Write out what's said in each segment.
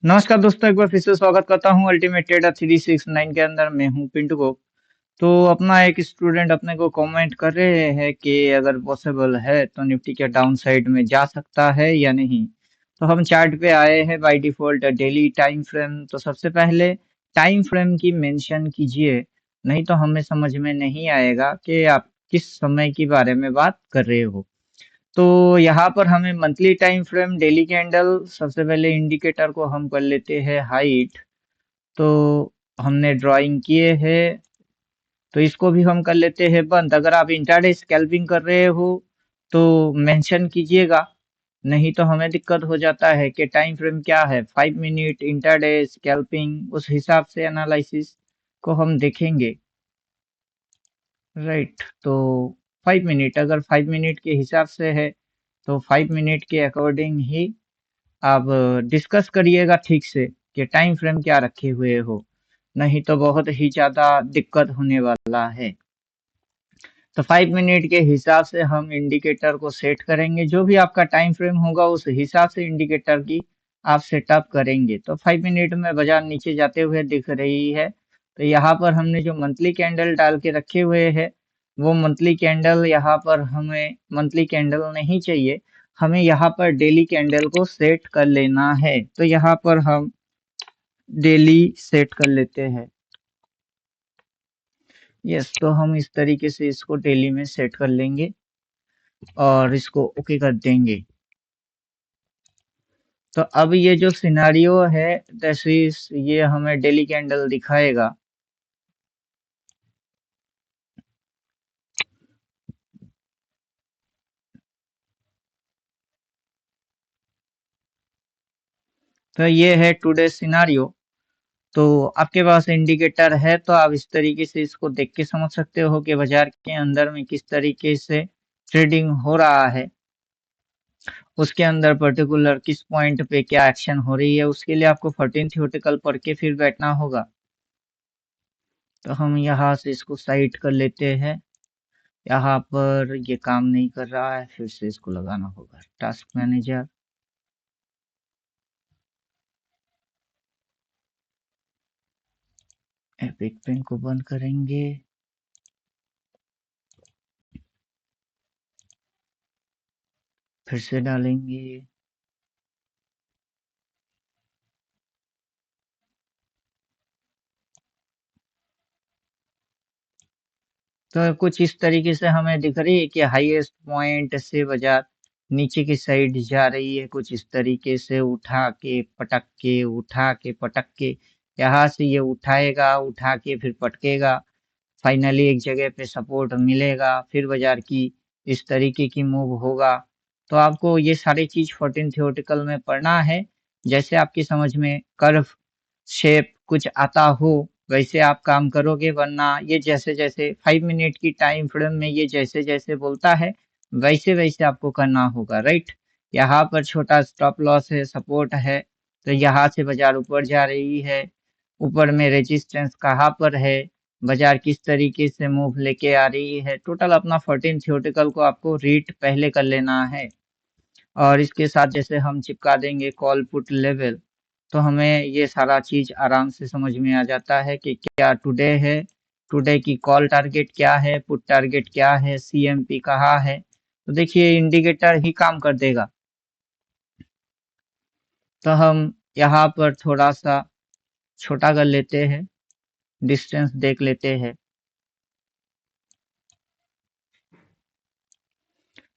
नमस्कार दोस्तों, एक बार फिर से स्वागत करता हूँ अल्टीमेट ट्रेडर 369 के अंदर। मैं हूँ पिंटू को। तो अपना एक स्टूडेंट अपने को कमेंट कर रहे हैं कि अगर पॉसिबल है तो निफ्टी के डाउन साइड में जा सकता है या नहीं। तो हम चार्ट पे आए हैं by default daily time frame. तो सबसे पहले टाइम फ्रेम की मेंशन कीजिए, नहीं तो हमें समझ में नहीं आएगा कि आप किस समय के बारे में बात कर रहे हो। तो यहाँ पर हमें monthly time frame, daily candle, सबसे पहले इंडिकेटर को हम कर लेते हैं हाइट। तो हमने ड्राइंग किए हैं, तो इसको भी हम कर लेते हैं बंद। अगर आप इंट्राडे स्कैल्पिंग कर रहे हो तो मेंशन कीजिएगा, नहीं तो हमें दिक्कत हो जाता है कि टाइम फ्रेम क्या है, 5 मिनट इंट्राडे स्कैल्पिंग, उस हिसाब से एनालिसिस को हम देखेंगे। राइट, तो 5 मिनट, अगर 5 मिनट के हिसाब से है तो 5 मिनट के अकॉर्डिंग ही आप डिस्कस करिएगा ठीक से कि टाइम फ्रेम क्या रखे हुए हो, नहीं तो बहुत ही ज्यादा दिक्कत होने वाला है। तो 5 मिनट के हिसाब से हम इंडिकेटर को सेट करेंगे। जो भी आपका टाइम फ्रेम होगा उस हिसाब से इंडिकेटर की आप सेटअप करेंगे। तो 5 मिनट में बाजार नीचे जाते हुए दिख रही है। तो यहाँ पर हमने जो मंथली कैंडल डाल के रखे हुए हैं, वो मंथली कैंडल, यहाँ पर हमें मंथली कैंडल नहीं चाहिए, हमें यहाँ पर डेली कैंडल को सेट कर लेना है। तो यहाँ पर हम डेली सेट कर लेते हैं। यस, तो हम इस तरीके से इसको डेली में सेट कर लेंगे और इसको ओके कर देंगे। तो अब ये जो सिनारियो है, जैसे ये हमें डेली कैंडल दिखाएगा। तो ये है टुडे सिनारियो। तो आपके पास इंडिकेटर है तो आप इस तरीके से इसको देख के समझ सकते हो कि बाजार के अंदर में किस तरीके से ट्रेडिंग हो रहा है, उसके अंदर पर्टिकुलर किस पॉइंट पे क्या एक्शन हो रही है। उसके लिए आपको 14 थ्योरेटिकल पढ़ के फिर बैठना होगा। तो हम यहाँ से इसको साइड कर लेते हैं। यहाँ पर ये काम नहीं कर रहा है, फिर से इसको लगाना होगा टास्क मैनेजर। एपिक पेन को बंद करेंगे, फिर से डालेंगे। तो कुछ इस तरीके से हमें दिख रही है कि हाईएस्ट पॉइंट से बाजार नीचे की साइड जा रही है, कुछ इस तरीके से उठा के पटक के, उठा के पटक के। यहाँ से ये उठाएगा, उठा के फिर पटकेगा, फाइनली एक जगह पे सपोर्ट मिलेगा, फिर बाजार की इस तरीके की मूव होगा। तो आपको ये सारी चीज 14 थ्योरेटिकल में पढ़ना है। जैसे आपकी समझ में कर्व शेप कुछ आता हो वैसे आप काम करोगे, वरना ये जैसे जैसे 5 मिनट की टाइम फ्रेम में ये जैसे जैसे बोलता है वैसे वैसे आपको करना होगा। राइट, यहाँ पर छोटा स्टॉप लॉस है, सपोर्ट है, तो यहाँ से बाजार ऊपर जा रही है, ऊपर में रेजिस्टेंस कहाँ पर है, बाजार किस तरीके से मूव लेके आ रही है। टोटल अपना 14 थ्योरेटिकल को आपको रीड पहले कर लेना है। और इसके साथ जैसे हम चिपका देंगे कॉल पुट लेवल, तो हमें ये सारा चीज आराम से समझ में आ जाता है कि क्या टुडे है, टुडे की कॉल टारगेट क्या है, पुट टारगेट क्या है, सीएमपी कहाँ है। तो देखिए इंडिकेटर ही काम कर देगा। तो हम यहाँ पर थोड़ा सा छोटा कर लेते हैं, डिस्टेंस देख लेते हैं।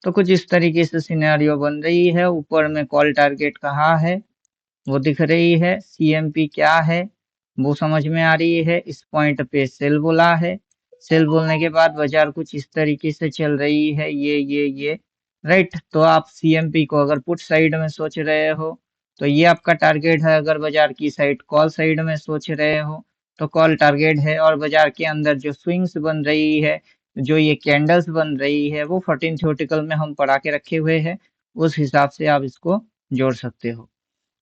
तो कुछ इस तरीके से सिनेरियो बन रही है। ऊपर में कॉल टारगेट कहाँ है वो दिख रही है, सीएमपी क्या है वो समझ में आ रही है। इस पॉइंट पे सेल बोला है, सेल बोलने के बाद बाजार कुछ इस तरीके से चल रही है, ये राइट। तो आप सीएमपी को अगर पुट साइड में सोच रहे हो तो ये आपका टारगेट है, अगर बाजार की साइड कॉल साइड में सोच रहे हो तो कॉल टारगेट है। और बाजार के अंदर जो स्विंग्स बन रही है, जो ये कैंडल्स बन रही है, वो 14 थ्योरेटिकल में हम पढ़ा के रखे हुए हैं, उस हिसाब से आप इसको जोड़ सकते हो।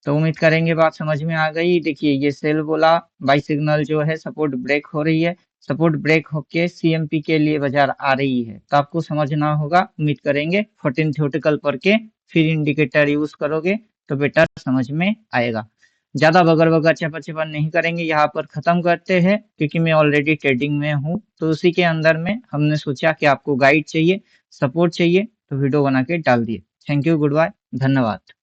तो उम्मीद करेंगे बात समझ में आ गई। देखिए ये सेल बोला, बाई सिग्नल जो है सपोर्ट ब्रेक हो रही है, सपोर्ट ब्रेक होके सीएमपी के लिए बाजार आ रही है, तो आपको समझना होगा। उम्मीद करेंगे 14 थ्योरेटिकल पढ़ के फिर इंडिकेटर यूज करोगे तो बेटर समझ में आएगा। ज़्यादा बगर बगर चपर चपर नहीं करेंगे, यहाँ पर ख़त्म करते हैं क्योंकि मैं ऑलरेडी ट्रेडिंग में हूँ। तो उसी के अंदर में हमने सोचा कि आपको गाइड चाहिए, सपोर्ट चाहिए, तो वीडियो बना के डाल दिए। थैंक यू, गुड बाय, धन्यवाद।